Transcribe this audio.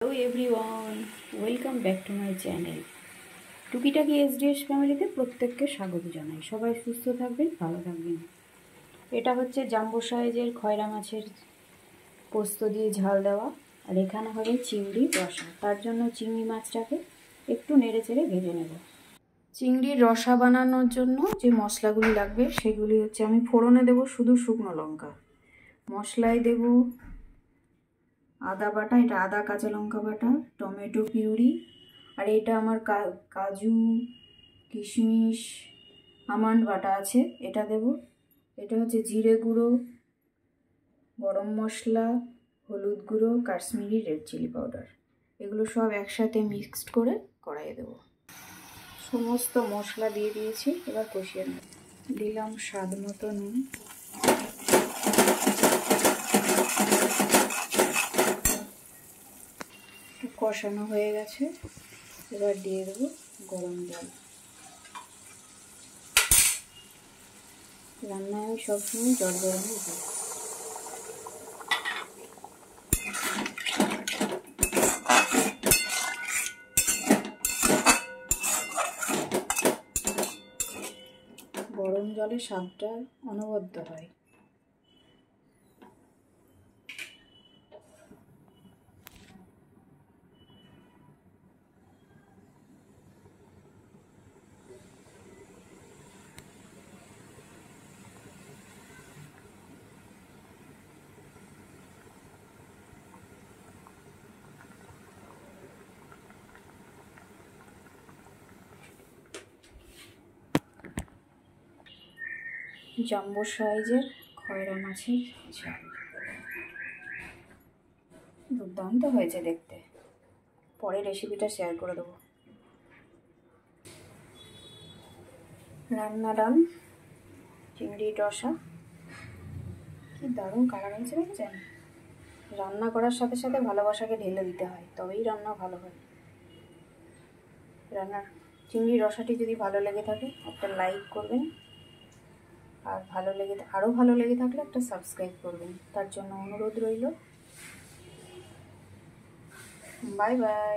Hello everyone, welcome back to my channel. টুকিটাকি SDS ফ্যামিলিতে প্রত্যেককে স্বাগত জানাই। সবাই সুস্থ থাকবেন, ভালো থাকবেন। এটা হচ্ছে জাম্বো সাইজের খয়রা মাছের পোস্ত দিয়ে ঝাল দেওয়া, আর এখানে হবে চিংড়ি রসা। তার জন্য চিংড়ি মাছটাকে একটু নেড়ে চেড়ে ভেজে নেব। চিংড়ির রসা বানানোর জন্য যে মশলাগুলি লাগবে সেগুলি হচ্ছে, আমি ফোড়নে দেব শুধু শুকনো লঙ্কা, মশলায় দেব আদা বাটা, এটা আদা কাঁচা লঙ্কা বাটা, টমেটো পিউরি, আর এটা আমার কাজু কিশমিশ আমন্ড বাটা আছে, এটা দেব। এটা হচ্ছে জিরে গুঁড়ো, গরম মশলা, হলুদ গুঁড়ো, কাশ্মীরি রেড চিলি পাউডার। এগুলো সব একসাথে মিক্সড করে কড়াইয়ে দেব। সমস্ত মশলা দিয়ে দিয়েছি, এবার কষিয়ে নেব। দিলাম স্বাদ মতো নুন। কষানো হয়ে গেছে, এবার দিয়ে দেবো গরম জল। রান্নায় আমি সবসময় জল গরমই দিই। গরম জলে স্বাদটা অনবদ্য হয়। জাম্বো সাইজের খয়রা মাছের ঝাল দুর্দান্ত হয়েছে দেখতে। পরে রেসিপিটা শেয়ার করে দেবো। রান্না ডান। চিংড়ির রসা কি দারুণ কালার হয়েছে দেখছেন। রান্না করার সাথে সাথে ভালোবাসাকে ঢেলে দিতে হয়, তবেই রান্না ভালো হয়। রান্নার চিংড়ির রসাটি যদি ভালো লেগে থাকে একটা লাইক করবেন, আর আরও ভালো লেগে থাকলে একটা সাবস্ক্রাইব করবেন, তার জন্য অনুরোধ রইল। Bye bye.